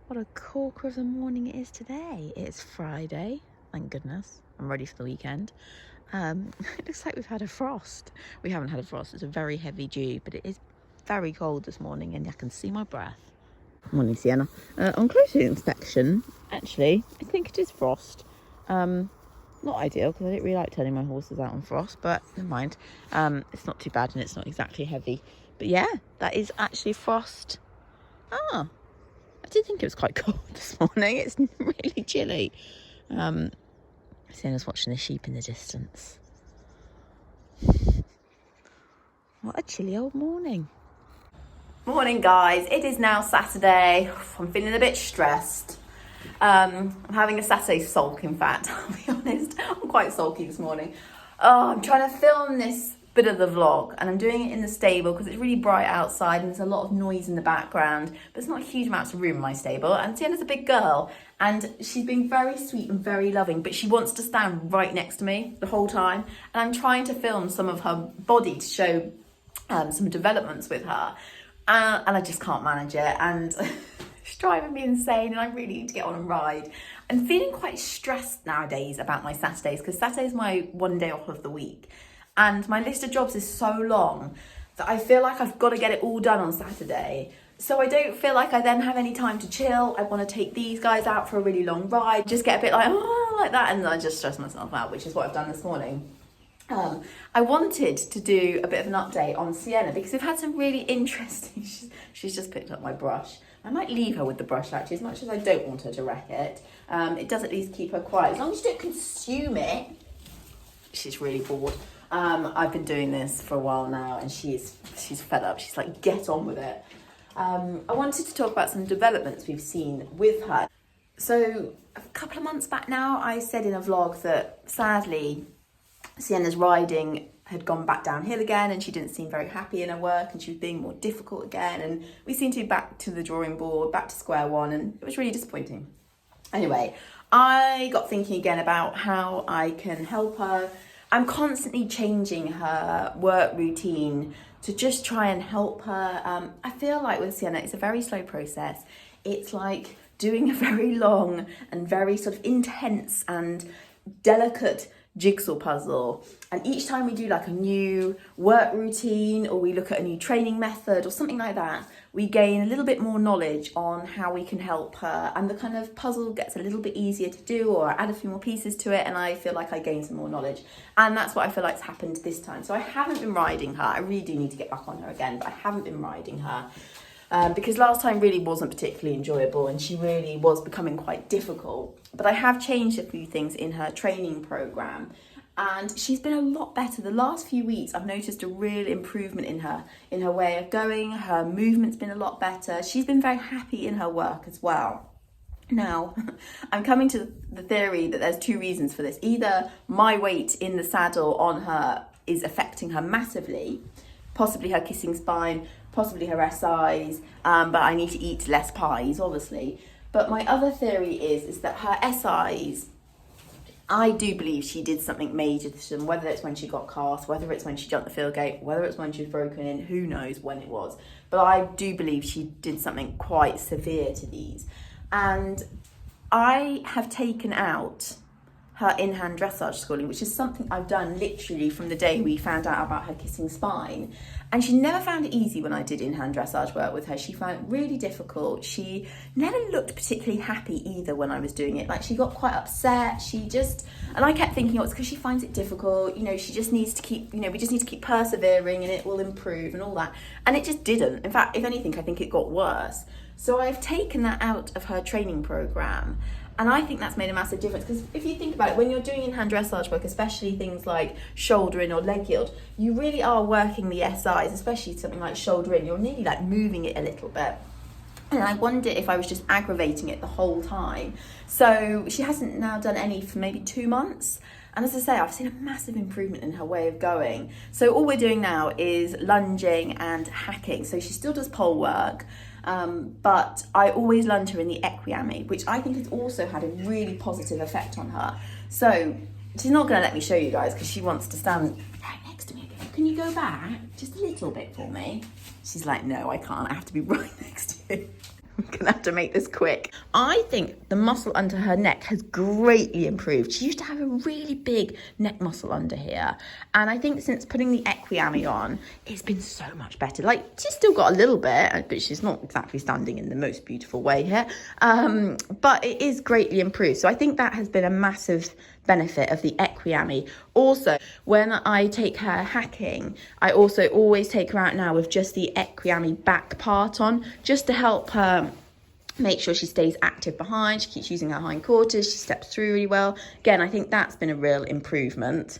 What a corker of the morning it is today. It's Friday, thank goodness. I'm ready for the weekend. It looks like we've had a frost. We haven't had a frost, it's a very heavy dew, but it is very cold this morning and I can see my breath. Morning, Sienna. On closer inspection, actually, I think it is frost. Not ideal because I don't really like turning my horses out on frost, but never mind. It's not too bad and it's not exactly heavy. But yeah, that is actually frost. I did think it was quite cold this morning. It's really chilly. Sienna's watching the sheep in the distance. What a chilly old morning. Morning, guys. It is now Saturday. I'm feeling a bit stressed. I'm having a Saturday sulk, in fact. I'll be honest. I'm quite sulky this morning. I'm trying to film this bit of the vlog and I'm doing it in the stable because it's really bright outside and there's a lot of noise in the background, but there's not huge amounts of room in my stable. And Sienna's a big girl and she's been very sweet and very loving, but she wants to stand right next to me the whole time. And I'm trying to film some of her body to show some developments with her. And I just can't manage it. And it's driving me insane and I really need to get on and ride. I'm feeling quite stressed nowadays about my Saturdays because Saturday is my one day off of the week. And my list of jobs is so long that I feel like I've got to get it all done on Saturday. So I don't feel like I then have any time to chill. I want to take these guys out for a really long ride, just get a bit like that. And I just stress myself out, which is what I've done this morning. I wanted to do a bit of an update on Sienna because we've had some really interesting... She's just picked up my brush. I might leave her with the brush actually, as much as I don't want her to wreck it. It does at least keep her quiet. As long as you don't consume it. She's really bored. I've been doing this for a while now and she's fed up. She's like, get on with it. I wanted to talk about some developments we've seen with her. So a couple of months back now, I said in a vlog that sadly, Sienna's riding had gone back downhill again and she didn't seem very happy in her work and she was being more difficult again. And we seemed to be back to the drawing board, back to square one, and it was really disappointing. Anyway, I got thinking again about how I can help her. I'm constantly changing her work routine to just try and help her. I feel like with Sienna, it's a very slow process. It's like doing a very long and very sort of intense and delicate jigsaw puzzle. And each time we do like a new work routine or we look at a new training method or something like that, we gain a little bit more knowledge on how we can help her, and the kind of puzzle gets a little bit easier to do, or I add a few more pieces to it and I feel like I gain some more knowledge. And that's what I feel like's happened this time. So I haven't been riding her. I really do need to get back on her again, but I haven't been riding her because last time really wasn't particularly enjoyable and she really was becoming quite difficult. But I have changed a few things in her training program and she's been a lot better. The last few weeks I've noticed a real improvement in her way of going. Her movement's been a lot better. She's been very happy in her work as well. Now, I'm coming to the theory that there's two reasons for this. Either my weight in the saddle on her is affecting her massively, possibly her kissing spine, possibly her SIs, but I need to eat less pies, obviously. But my other theory is that her SIs, I do believe she did something major to them, whether it's when she got cast, whether it's when she jumped the field gate, whether it's when she was broken in, who knows when it was. But I do believe she did something quite severe to these. And I have taken out her in-hand dressage schooling, which is something I've done literally from the day we found out about her kissing spine. And she never found it easy when I did in-hand dressage work with her. She found it really difficult. She never looked particularly happy either when I was doing it. Like, she got quite upset. And I kept thinking, oh, it's because she finds it difficult. You know, she just needs to keep, we just need to keep persevering and it will improve and all that. And it just didn't. In fact, if anything, I think it got worse. So I've taken that out of her training program. And I think that's made a massive difference because if you think about it, when you're doing in-hand dressage work, especially things like shoulder in or leg yield, you really are working the SIs, especially something like shoulder in. You're nearly like moving it a little bit. And I wondered if I was just aggravating it the whole time. So she hasn't now done any for maybe 2 months. And as I say, I've seen a massive improvement in her way of going. So all we're doing now is lunging and hacking. So she still does pole work. But I always lunge her in the Equestrian, which I think has also had a really positive effect on her. So she's not going to let me show you guys because she wants to stand right next to me. Can you go back just a little bit for me? She's like, no, I can't. I have to be right next to you. I'm gonna have to make this quick. I think the muscle under her neck has greatly improved. She used to have a really big neck muscle under here, and I think since putting the Equiami on, it's been so much better. Like, she's still got a little bit, but she's not exactly standing in the most beautiful way here, but it is greatly improved. So I think that has been a massive benefit of the Equiami. Also, when I take her hacking, I also always take her out now with just the Equiami back part on, just to help her make sure she stays active behind. She keeps using her hindquarters, she steps through really well. Again, I think that's been a real improvement.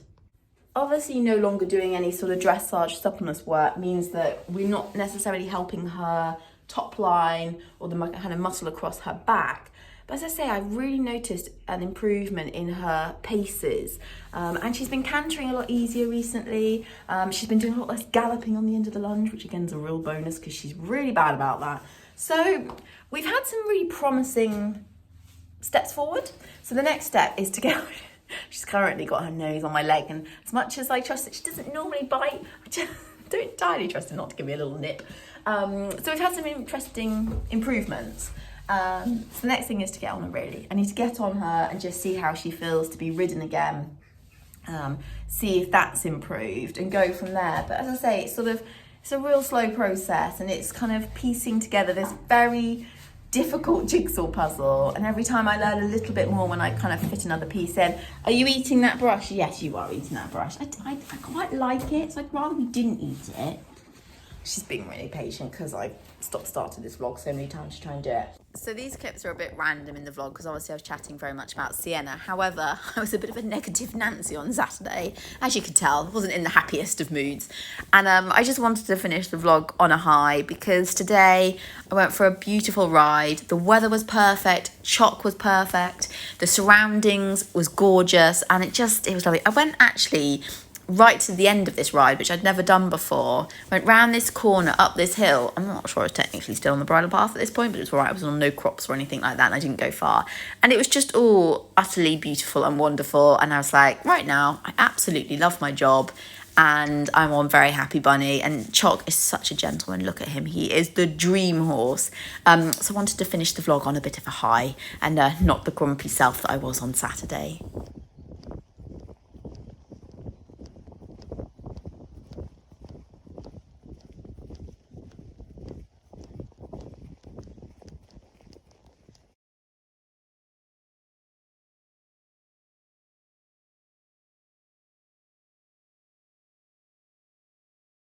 Obviously, no longer doing any sort of dressage suppleness work means that we're not necessarily helping her top line or the kind of muscle across her back. But as I say, I've really noticed an improvement in her paces. And she's been cantering a lot easier recently. She's been doing a lot less galloping on the end of the lunge, which again is a real bonus because she's really bad about that. So we've had some really promising steps forward. So the next step is to get... She's currently got her nose on my leg, and as much as I trust that she doesn't normally bite, I don't entirely trust her not to give me a little nip. So we've had some interesting improvements. So the next thing is to get on her, really. I need to get on her and just see how she feels to be ridden again, see if that's improved and go from there. But as I say, it's a real slow process, and it's kind of piecing together this very difficult jigsaw puzzle, and every time I learn a little bit more when I kind of fit another piece in. Are you eating that brush? Yes, you are eating that brush. I quite like it, so I'd rather we didn't eat it. She's being really patient because I started this vlog so many times to try and do it. So these clips are a bit random in the vlog because obviously I was chatting very much about Sienna. However, I was a bit of a negative Nancy on Saturday. As you could tell, I wasn't in the happiest of moods. And I just wanted to finish the vlog on a high because today I went for a beautiful ride. The weather was perfect, Choc was perfect, the surroundings was gorgeous, and it was lovely. I went actually right to the end of this ride, which I'd never done before. Went round this corner, up this hill. I'm not sure I was technically still on the bridle path at this point, but it was all right. I was on no crops or anything like that, and I didn't go far. And it was just all utterly beautiful and wonderful. And I was like, right now, I absolutely love my job, and I'm on very happy bunny. And Choc is such a gentleman. Look at him. He is the dream horse. So I wanted to finish the vlog on a bit of a high and not the grumpy self that I was on Saturday.